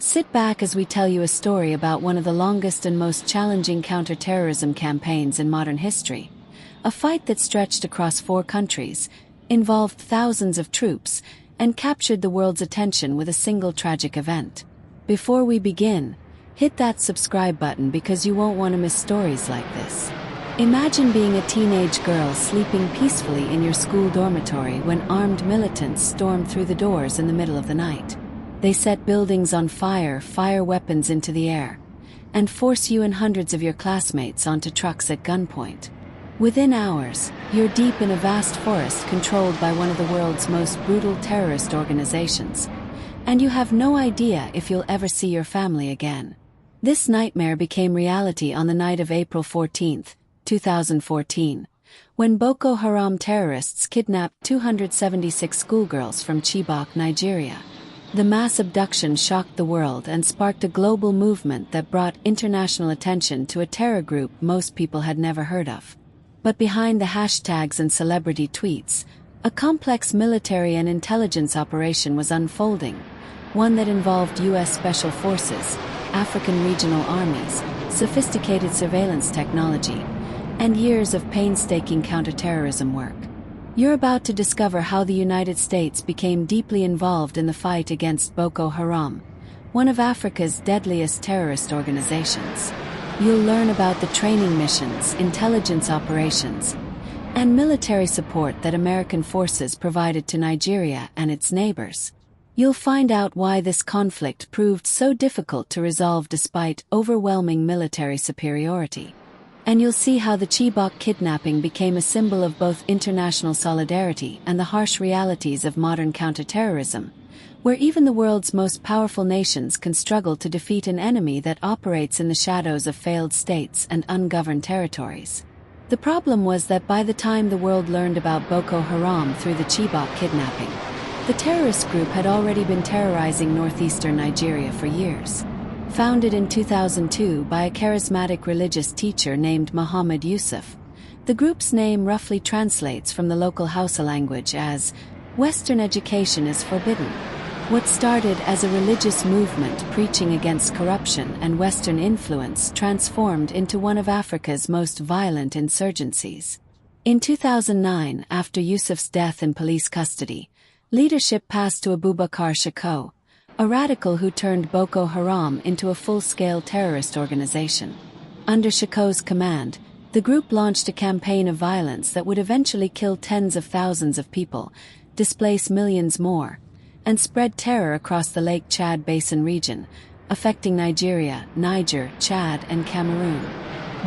Sit back as we tell you a story about one of the longest and most challenging counterterrorism campaigns in modern history. A fight that stretched across 4 countries, involved thousands of troops, and captured the world's attention with a single tragic event. Before we begin, hit that subscribe button because you won't want to miss stories like this. Imagine being a teenage girl sleeping peacefully in your school dormitory when armed militants stormed through the doors in the middle of the night. They set buildings on fire, fire weapons into the air, and force you and hundreds of your classmates onto trucks at gunpoint. Within hours, you're deep in a vast forest controlled by one of the world's most brutal terrorist organizations, and you have no idea if you'll ever see your family again. This nightmare became reality on the night of April 14, 2014, when Boko Haram terrorists kidnapped 276 schoolgirls from Chibok, Nigeria. The mass abduction shocked the world and sparked a global movement that brought international attention to a terror group most people had never heard of. But behind the hashtags and celebrity tweets, a complex military and intelligence operation was unfolding, one that involved U.S. Special Forces, African regional armies, sophisticated surveillance technology, and years of painstaking counterterrorism work. You're about to discover how the United States became deeply involved in the fight against Boko Haram, one of Africa's deadliest terrorist organizations. You'll learn about the training missions, intelligence operations, and military support that American forces provided to Nigeria and its neighbors. You'll find out why this conflict proved so difficult to resolve despite overwhelming military superiority. And you'll see how the Chibok kidnapping became a symbol of both international solidarity and the harsh realities of modern counterterrorism, where even the world's most powerful nations can struggle to defeat an enemy that operates in the shadows of failed states and ungoverned territories. The problem was that by the time the world learned about Boko Haram through the Chibok kidnapping, the terrorist group had already been terrorizing northeastern Nigeria for years. Founded in 2002 by a charismatic religious teacher named Muhammad Yusuf, the group's name roughly translates from the local Hausa language as, "Western education is forbidden." What started as a religious movement preaching against corruption and Western influence transformed into one of Africa's most violent insurgencies. In 2009, after Yusuf's death in police custody, leadership passed to Abubakar Shako, a radical who turned Boko Haram into a full-scale terrorist organization. Under Shako's command, the group launched a campaign of violence that would eventually kill tens of thousands of people, displace millions more, and spread terror across the Lake Chad Basin region, affecting Nigeria, Niger, Chad, and Cameroon.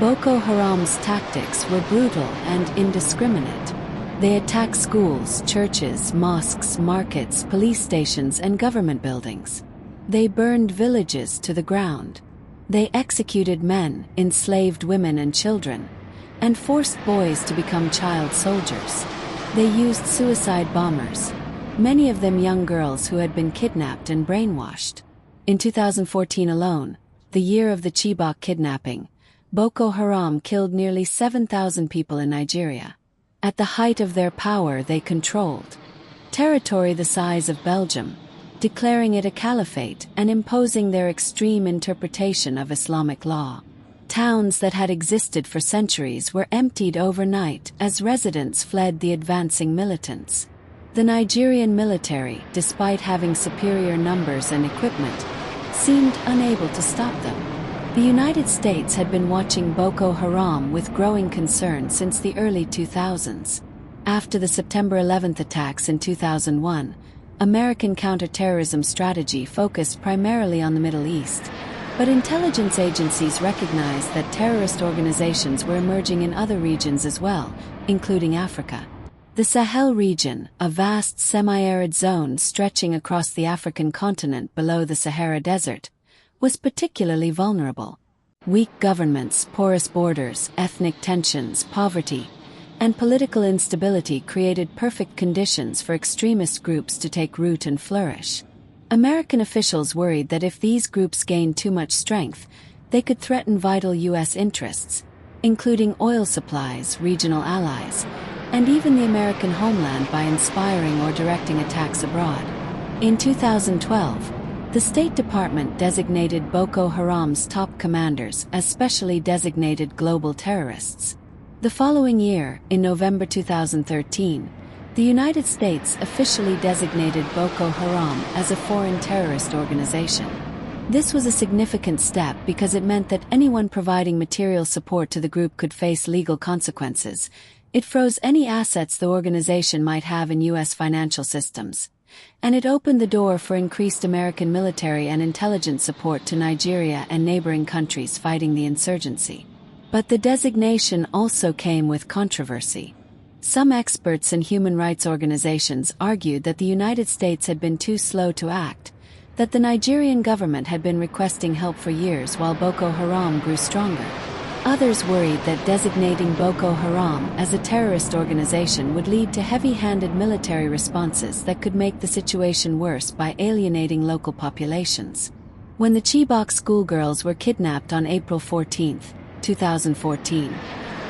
Boko Haram's tactics were brutal and indiscriminate. They attacked schools, churches, mosques, markets, police stations, and government buildings. They burned villages to the ground. They executed men, enslaved women and children, and forced boys to become child soldiers. They used suicide bombers, many of them young girls who had been kidnapped and brainwashed. In 2014 alone, the year of the Chibok kidnapping, Boko Haram killed nearly 7,000 people in Nigeria. At the height of their power, they controlled territory the size of Belgium, declaring it a caliphate and imposing their extreme interpretation of Islamic law. Towns that had existed for centuries were emptied overnight as residents fled the advancing militants. The Nigerian military, despite having superior numbers and equipment, seemed unable to stop them. The United States had been watching Boko Haram with growing concern since the early 2000s. After the September 11 attacks in 2001, American counterterrorism strategy focused primarily on the Middle East, but intelligence agencies recognized that terrorist organizations were emerging in other regions as well, including Africa. The Sahel region, a vast semi-arid zone stretching across the African continent below the Sahara Desert, was particularly vulnerable. Weak governments, porous borders, ethnic tensions, poverty, and political instability created perfect conditions for extremist groups to take root and flourish. American officials worried that if these groups gained too much strength, they could threaten vital U.S. interests, including oil supplies, regional allies, and even the American homeland by inspiring or directing attacks abroad. In 2012, The State Department designated Boko Haram's top commanders as specially designated global terrorists. The following year, in November 2013, the United States officially designated Boko Haram as a foreign terrorist organization. This was a significant step because it meant that anyone providing material support to the group could face legal consequences. It froze any assets the organization might have in U.S. financial systems. And it opened the door for increased American military and intelligence support to Nigeria and neighboring countries fighting the insurgency. But the designation also came with controversy. Some experts and human rights organizations argued that the United States had been too slow to act, that the Nigerian government had been requesting help for years while Boko Haram grew stronger. Others worried that designating Boko Haram as a terrorist organization would lead to heavy-handed military responses that could make the situation worse by alienating local populations. When the Chibok schoolgirls were kidnapped on April 14, 2014,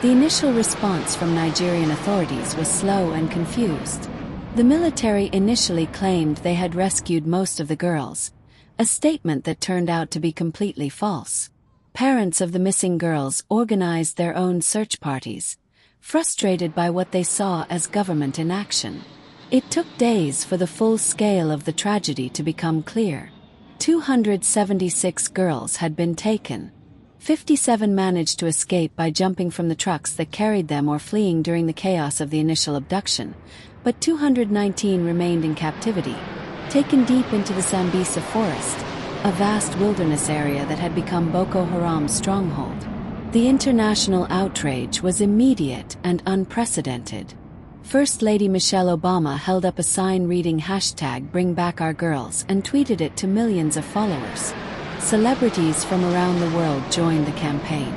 the initial response from Nigerian authorities was slow and confused. The military initially claimed they had rescued most of the girls, a statement that turned out to be completely false. Parents of the missing girls organized their own search parties, frustrated by what they saw as government inaction. It took days for the full scale of the tragedy to become clear. 276 girls had been taken. 57 managed to escape by jumping from the trucks that carried them or fleeing during the chaos of the initial abduction, but 219 remained in captivity, taken deep into the Sambisa Forest, a vast wilderness area that had become Boko Haram's stronghold. The international outrage was immediate and unprecedented. First Lady Michelle Obama held up a sign reading #BringBackOurGirls and tweeted it to millions of followers. Celebrities from around the world joined the campaign.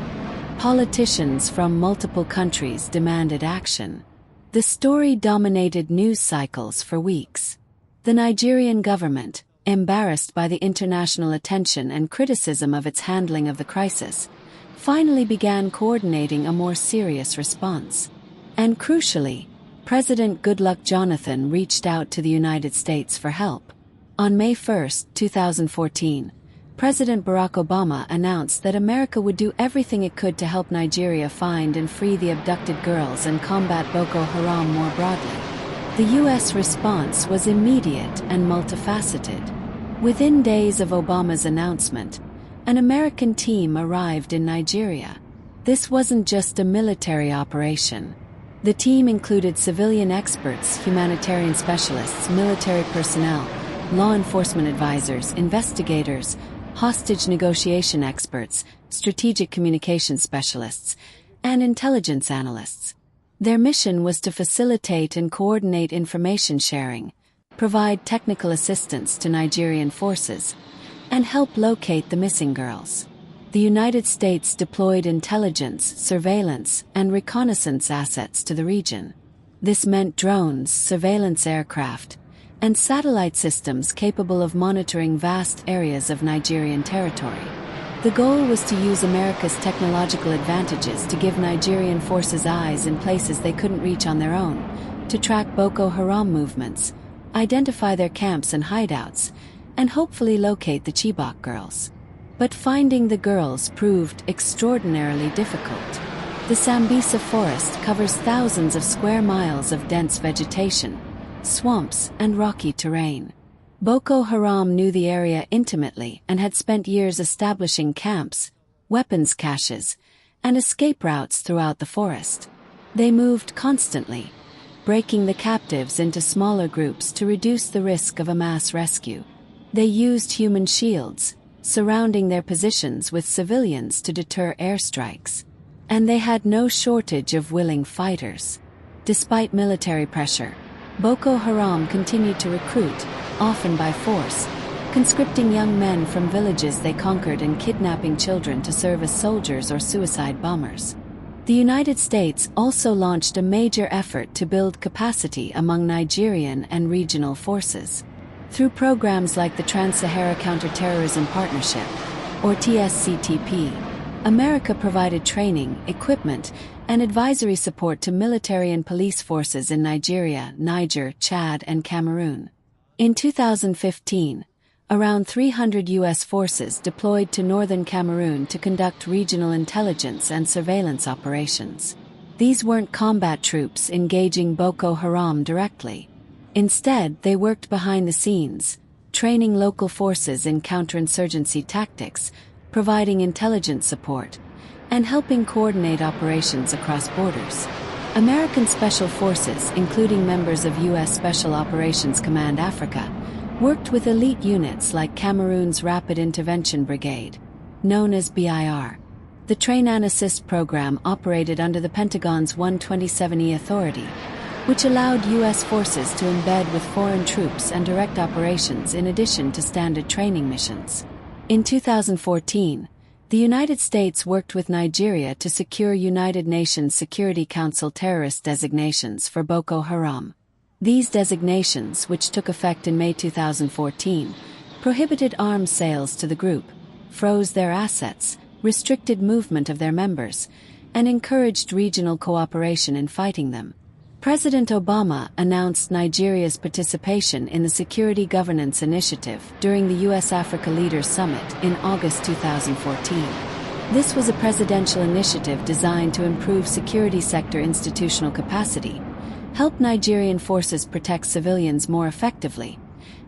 Politicians from multiple countries demanded action. The story dominated news cycles for weeks. The Nigerian government, embarrassed by the international attention and criticism of its handling of the crisis, finally began coordinating a more serious response. And crucially, President Goodluck Jonathan reached out to the United States for help. On May 1, 2014, President Barack Obama announced that America would do everything it could to help Nigeria find and free the abducted girls and combat Boko Haram more broadly. The U.S. response was immediate and multifaceted. Within days of Obama's announcement, an American team arrived in Nigeria. This wasn't just a military operation. The team included civilian experts, humanitarian specialists, military personnel, law enforcement advisors, investigators, hostage negotiation experts, strategic communication specialists, and intelligence analysts. Their mission was to facilitate and coordinate information sharing, provide technical assistance to Nigerian forces, and help locate the missing girls. The United States deployed intelligence, surveillance, and reconnaissance assets to the region. This meant drones, surveillance aircraft, and satellite systems capable of monitoring vast areas of Nigerian territory. The goal was to use America's technological advantages to give Nigerian forces eyes in places they couldn't reach on their own, to track Boko Haram movements, identify their camps and hideouts, and hopefully locate the Chibok girls. But finding the girls proved extraordinarily difficult. The Sambisa Forest covers thousands of square miles of dense vegetation, swamps, and rocky terrain. Boko Haram knew the area intimately and had spent years establishing camps, weapons caches, and escape routes throughout the forest. They moved constantly, breaking the captives into smaller groups to reduce the risk of a mass rescue. They used human shields, surrounding their positions with civilians to deter airstrikes. And they had no shortage of willing fighters. Despite military pressure, Boko Haram continued to recruit, often by force, conscripting young men from villages they conquered and kidnapping children to serve as soldiers or suicide bombers. The United States also launched a major effort to build capacity among Nigerian and regional forces. Through programs like the Trans-Sahara Counterterrorism Partnership, or TSCTP, America provided training, equipment, and advisory support to military and police forces in Nigeria, Niger, Chad, and Cameroon. In 2015, around 300 U.S. forces deployed to northern Cameroon to conduct regional intelligence and surveillance operations. These weren't combat troops engaging Boko Haram directly. Instead, they worked behind the scenes, training local forces in counterinsurgency tactics, providing intelligence support, and helping coordinate operations across borders. American Special Forces, including members of U.S. Special Operations Command Africa, worked with elite units like Cameroon's Rapid Intervention Brigade, known as BIR. The Train and Assist program operated under the Pentagon's 127E authority, which allowed U.S. forces to embed with foreign troops and direct operations in addition to standard training missions. In 2014, the United States worked with Nigeria to secure United Nations Security Council terrorist designations for Boko Haram. These designations, which took effect in May 2014, prohibited arms sales to the group, froze their assets, restricted movement of their members, and encouraged regional cooperation in fighting them. President Obama announced Nigeria's participation in the Security Governance Initiative during the U.S.-Africa Leaders Summit in August 2014. This was a presidential initiative designed to improve security sector institutional capacity, help Nigerian forces protect civilians more effectively,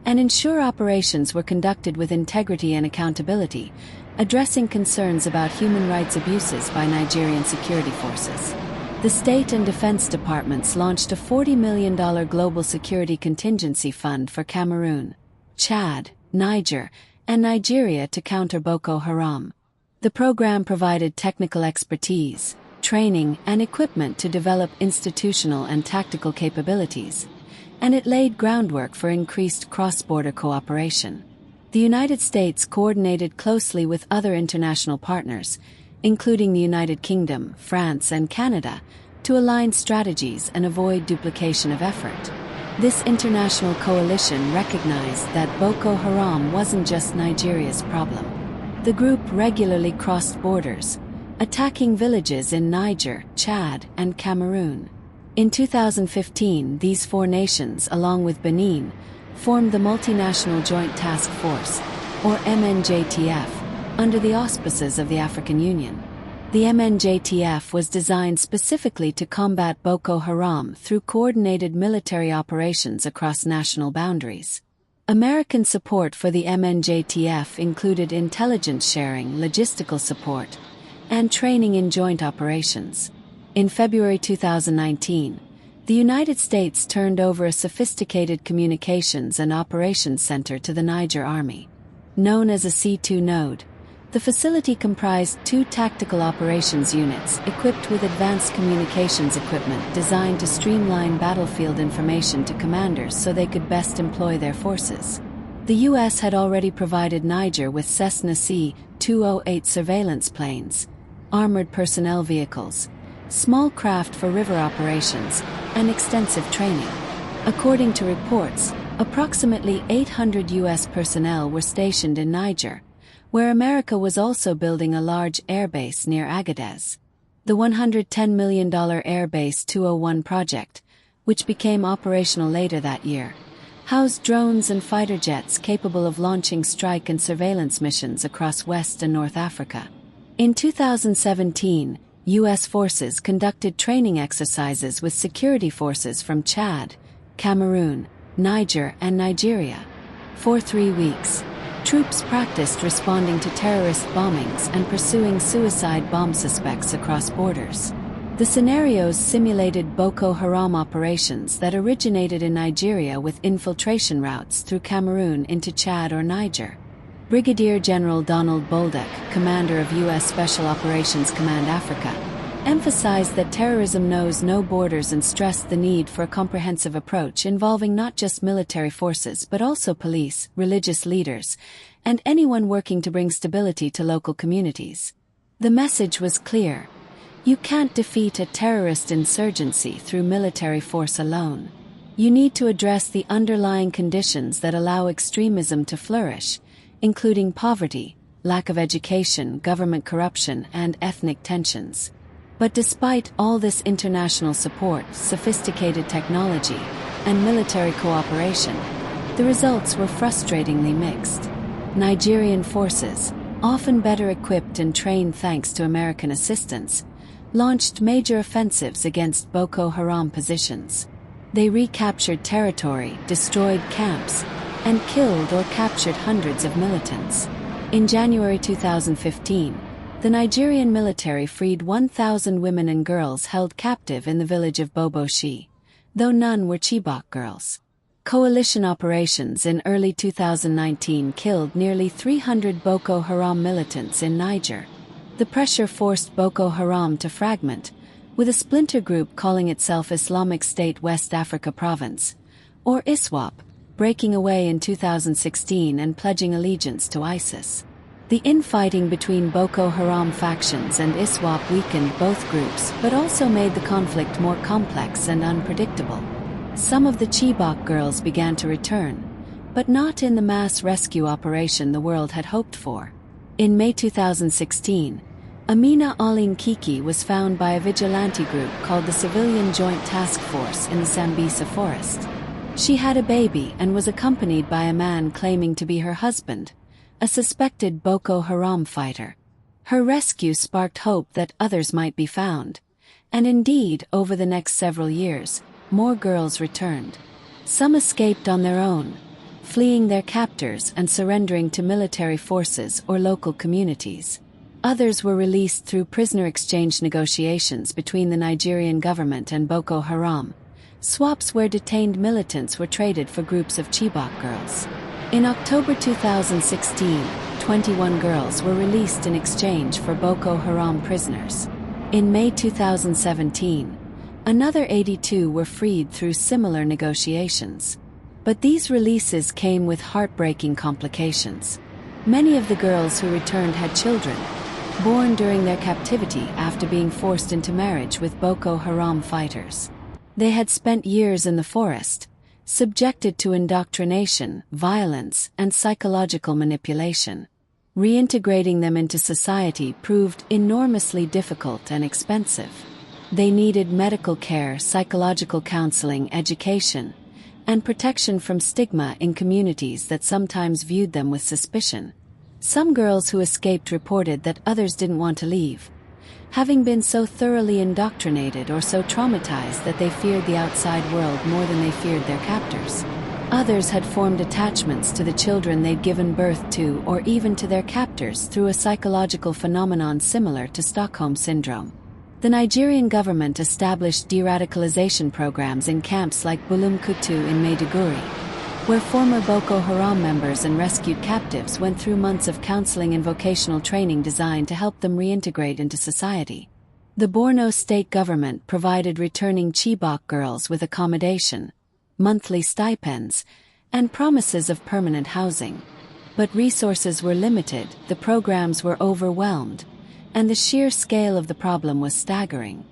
and ensure operations were conducted with integrity and accountability, addressing concerns about human rights abuses by Nigerian security forces. The State and Defense Departments launched a $40 million global security contingency fund for Cameroon, Chad, Niger, and Nigeria to counter Boko Haram. The program provided technical expertise, training, and equipment to develop institutional and tactical capabilities, and it laid groundwork for increased cross-border cooperation. The United States coordinated closely with other international partners, including the United Kingdom, France, and Canada, to align strategies and avoid duplication of effort. This international coalition recognized that Boko Haram wasn't just Nigeria's problem. The group regularly crossed borders, attacking villages in Niger, Chad, and Cameroon. In 2015, these four nations, along with Benin, formed the Multinational Joint Task Force, or MNJTF, under the auspices of the African Union. The MNJTF was designed specifically to combat Boko Haram through coordinated military operations across national boundaries. American support for the MNJTF included intelligence sharing, logistical support, and training in joint operations. In February 2019, the United States turned over a sophisticated communications and operations center to the Niger Army. Known as a C2 node, the facility comprised 2 tactical operations units equipped with advanced communications equipment designed to streamline battlefield information to commanders so they could best employ their forces. The U.S. had already provided Niger with Cessna C-208 surveillance planes, armored personnel vehicles, small craft for river operations, and extensive training. According to reports, approximately 800 U.S. personnel were stationed in Niger, where America was also building a large airbase near Agadez. The $110 million Airbase 201 project, which became operational later that year, housed drones and fighter jets capable of launching strike and surveillance missions across West and North Africa. In 2017, U.S. forces conducted training exercises with security forces from Chad, Cameroon, Niger, and Nigeria. For 3 weeks, troops practiced responding to terrorist bombings and pursuing suicide bomb suspects across borders. The scenarios simulated Boko Haram operations that originated in Nigeria with infiltration routes through Cameroon into Chad or Niger. Brigadier General Donald Bolduc, commander of U.S. Special Operations Command Africa, emphasized that terrorism knows no borders and stressed the need for a comprehensive approach involving not just military forces but also police, religious leaders, and anyone working to bring stability to local communities. The message was clear: you can't defeat a terrorist insurgency through military force alone. You need to address the underlying conditions that allow extremism to flourish, including poverty, lack of education, government corruption, and ethnic tensions. But despite all this international support, sophisticated technology, and military cooperation, The results were frustratingly mixed. Nigerian forces, often better equipped and trained thanks to American assistance, launched major offensives against Boko Haram positions. They recaptured territory, destroyed camps, and killed or captured hundreds of militants. In January 2015, the Nigerian military freed 1,000 women and girls held captive in the village of Boboshi, though none were Chibok girls. Coalition operations in early 2019 killed nearly 300 Boko Haram militants in Niger. The pressure forced Boko Haram to fragment, with a splinter group calling itself Islamic State West Africa Province, or ISWAP, breaking away in 2016 and pledging allegiance to ISIS. The infighting between Boko Haram factions and ISWAP weakened both groups but also made the conflict more complex and unpredictable. Some of the Chibok girls began to return, but not in the mass rescue operation the world had hoped for. In May 2016, Amina Aline Kiki was found by a vigilante group called the Civilian Joint Task Force in the Sambisa Forest. She had a baby and was accompanied by a man claiming to be her husband, a suspected Boko Haram fighter. Her rescue sparked hope that others might be found, and indeed, over the next several years, more girls returned. Some escaped on their own, fleeing their captors and surrendering to military forces or local communities. Others were released through prisoner exchange negotiations between the Nigerian government and Boko Haram, swaps where detained militants were traded for groups of Chibok girls. In October 2016, 21 girls were released in exchange for Boko Haram prisoners. In May 2017, another 82 were freed through similar negotiations. But these releases came with heartbreaking complications. Many of the girls who returned had children, born during their captivity after being forced into marriage with Boko Haram fighters. They had spent years in the forest, subjected to indoctrination, violence, and psychological manipulation. Reintegrating them into society proved enormously difficult and expensive. They needed medical care, psychological counseling, education, and protection from stigma in communities that sometimes viewed them with suspicion. Some girls who escaped reported that others didn't want to leave, having been so thoroughly indoctrinated or so traumatized that they feared the outside world more than they feared their captors. Others had formed attachments to the children they'd given birth to or even to their captors through a psychological phenomenon similar to Stockholm Syndrome. The Nigerian government established de-radicalization programs in camps like Bulumkutu in Maiduguri, where former Boko Haram members and rescued captives went through months of counseling and vocational training designed to help them reintegrate into society. The Borno state government provided returning Chibok girls with accommodation, monthly stipends, and promises of permanent housing. But resources were limited, the programs were overwhelmed, and the sheer scale of the problem was staggering.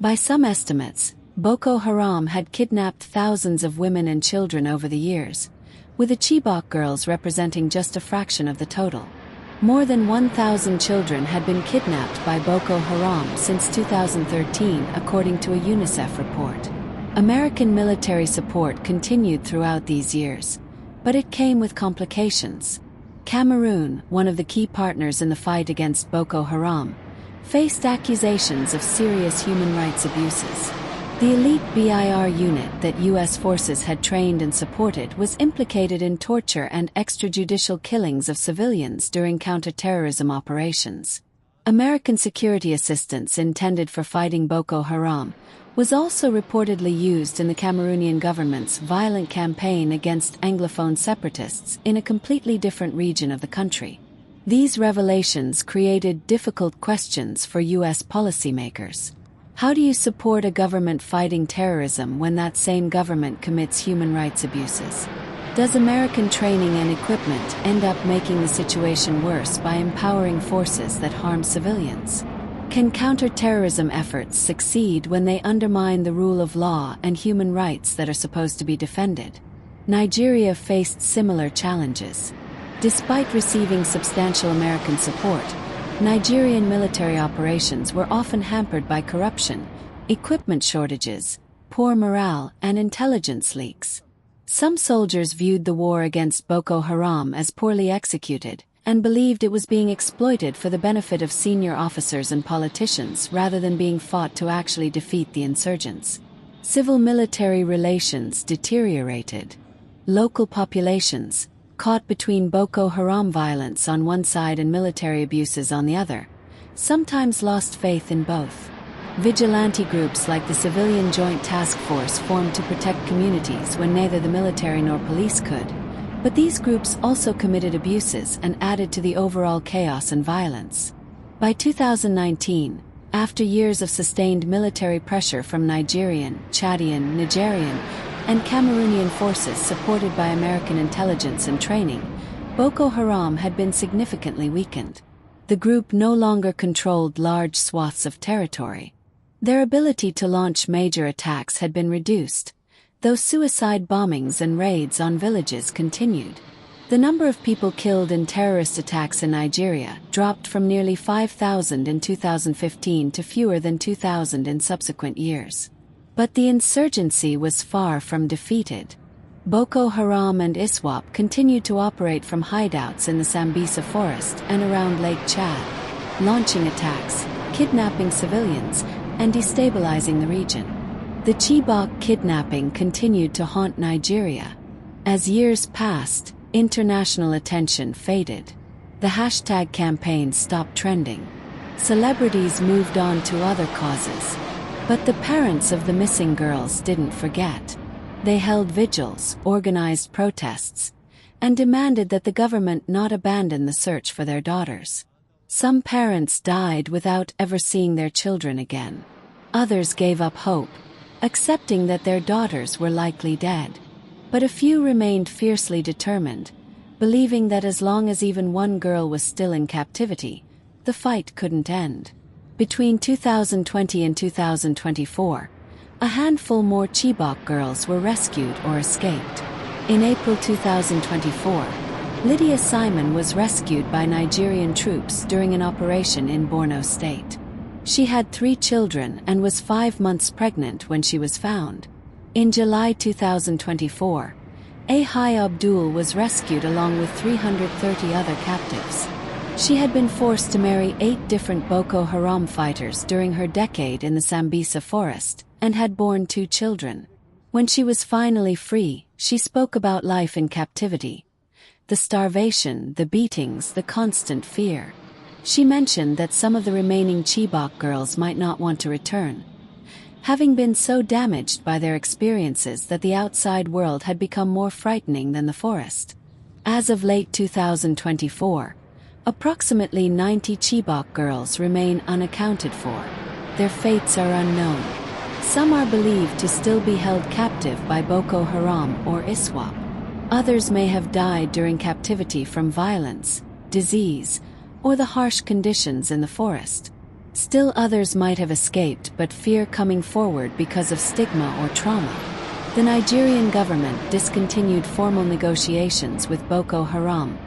By some estimates, Boko Haram had kidnapped thousands of women and children over the years, with the Chibok girls representing just a fraction of the total. More than 1,000 children had been kidnapped by Boko Haram since 2013, according to a UNICEF report. American military support continued throughout these years, but it came with complications. Cameroon, one of the key partners in the fight against Boko Haram, faced accusations of serious human rights abuses. The elite BIR unit that U.S. forces had trained and supported was implicated in torture and extrajudicial killings of civilians during counter-terrorism operations. American security assistance intended for fighting Boko Haram was also reportedly used in the Cameroonian government's violent campaign against Anglophone separatists in a completely different region of the country. These revelations created difficult questions for U.S. policymakers. How do you support a government fighting terrorism when that same government commits human rights abuses? Does American training and equipment end up making the situation worse by empowering forces that harm civilians? Can counter-terrorism efforts succeed when they undermine the rule of law and human rights that are supposed to be defended? Nigeria faced similar challenges. Despite receiving substantial American support, Nigerian military operations were often hampered by corruption, equipment shortages, poor morale, and intelligence leaks. Some soldiers viewed the war against Boko Haram as poorly executed, and believed it was being exploited for the benefit of senior officers and politicians rather than being fought to actually defeat the insurgents. Civil-military relations deteriorated. Local populations, caught between Boko Haram violence on one side and military abuses on the other, sometimes lost faith in both. Vigilante groups like the Civilian Joint Task Force formed to protect communities when neither the military nor police could, but these groups also committed abuses and added to the overall chaos and violence. By 2019, after years of sustained military pressure from Nigerian, Chadian, Nigerian, and Cameroonian forces supported by American intelligence and training, Boko Haram had been significantly weakened. The group no longer controlled large swaths of territory. Their ability to launch major attacks had been reduced, though suicide bombings and raids on villages continued. The number of people killed in terrorist attacks in Nigeria dropped from nearly 5,000 in 2015 to fewer than 2,000 in subsequent years. But the insurgency was far from defeated. Boko Haram and ISWAP continued to operate from hideouts in the Sambisa Forest and around Lake Chad, launching attacks, kidnapping civilians, and destabilizing the region. The Chibok kidnapping continued to haunt Nigeria. As years passed, international attention faded. The hashtag campaign stopped trending. Celebrities moved on to other causes. But the parents of the missing girls didn't forget. They held vigils, organized protests, and demanded that the government not abandon the search for their daughters. Some parents died without ever seeing their children again. Others gave up hope, accepting that their daughters were likely dead. But a few remained fiercely determined, believing that as long as even one girl was still in captivity, the fight couldn't end. Between 2020 and 2024, a handful more Chibok girls were rescued or escaped. In April 2024, Lydia Simon was rescued by Nigerian troops during an operation in Borno State. She had 3 children and was 5 months pregnant when she was found. In July 2024, Ahai Abdul was rescued along with 330 other captives. She had been forced to marry 8 different Boko Haram fighters during her decade in the Sambisa Forest, and had borne 2 children. When she was finally free, she spoke about life in captivity. The starvation, the beatings, the constant fear. She mentioned that some of the remaining Chibok girls might not want to return, having been so damaged by their experiences that the outside world had become more frightening than the forest. As of late 2024, approximately 90 Chibok girls remain unaccounted for. Their fates are unknown. Some are believed to still be held captive by Boko Haram or ISWAP. Others may have died during captivity from violence, disease, or the harsh conditions in the forest. Still others might have escaped but fear coming forward because of stigma or trauma. The Nigerian government discontinued formal negotiations with Boko Haram,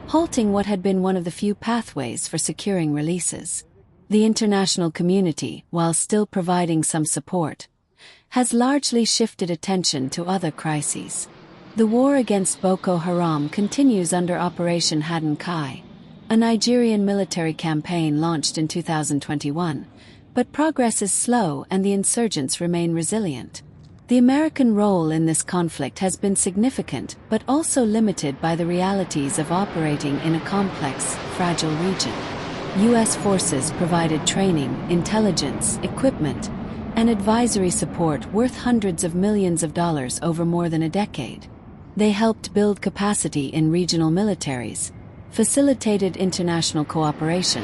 halting what had been one of the few pathways for securing releases. The international community, while still providing some support, has largely shifted attention to other crises. The war against Boko Haram continues under Operation Haddon Kai, a Nigerian military campaign launched in 2021, but progress is slow and the insurgents remain resilient. The American role in this conflict has been significant but also limited by the realities of operating in a complex, fragile region. U.S. forces provided training, intelligence, equipment, and advisory support worth hundreds of millions of dollars over more than a decade. They helped build capacity in regional militaries, facilitated international cooperation,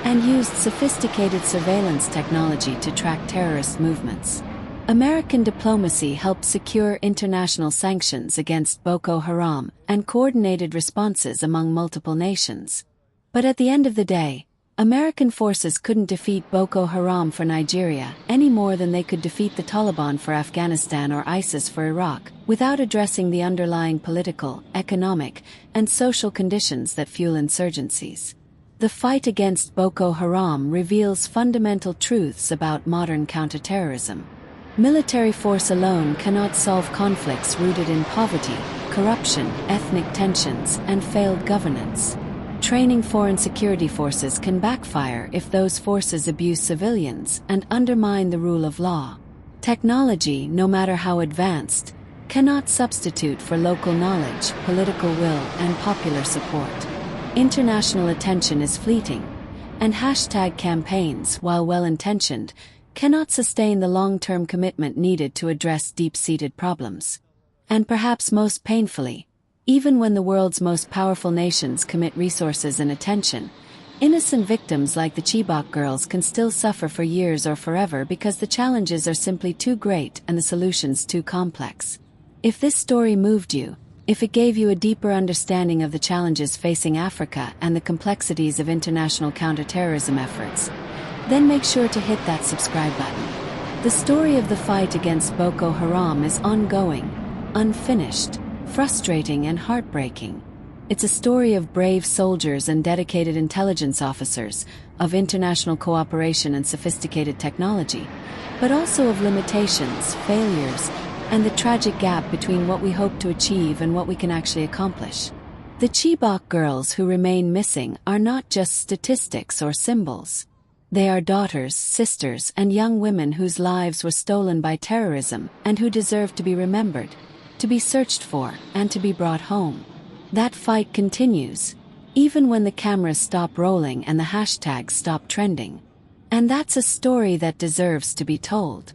and used sophisticated surveillance technology to track terrorist movements. American diplomacy helped secure international sanctions against Boko Haram and coordinated responses among multiple nations. But at the end of the day, American forces couldn't defeat Boko Haram for Nigeria any more than they could defeat the Taliban for Afghanistan or ISIS for Iraq, without addressing the underlying political, economic, and social conditions that fuel insurgencies. The fight against Boko Haram reveals fundamental truths about modern counterterrorism. Military force alone cannot solve conflicts rooted in poverty, corruption, ethnic tensions, and failed governance. Training foreign security forces can backfire if those forces abuse civilians and undermine the rule of law. Technology, no matter how advanced, cannot substitute for local knowledge, political will, and popular support. International attention is fleeting, and hashtag campaigns, while well-intentioned, cannot sustain the long-term commitment needed to address deep-seated problems. And perhaps most painfully, even when the world's most powerful nations commit resources and attention, innocent victims like the Chibok girls can still suffer for years or forever because the challenges are simply too great and the solutions too complex. If this story moved you, if it gave you a deeper understanding of the challenges facing Africa and the complexities of international counterterrorism efforts, then make sure to hit that subscribe button. The story of the fight against Boko Haram is ongoing, unfinished, frustrating, and heartbreaking. It's a story of brave soldiers and dedicated intelligence officers, of international cooperation and sophisticated technology, but also of limitations, failures, and the tragic gap between what we hope to achieve and what we can actually accomplish. The Chibok girls who remain missing are not just statistics or symbols. They are daughters, sisters, and young women whose lives were stolen by terrorism and who deserve to be remembered, to be searched for, and to be brought home. That fight continues, even when the cameras stop rolling and the hashtags stop trending. And that's a story that deserves to be told.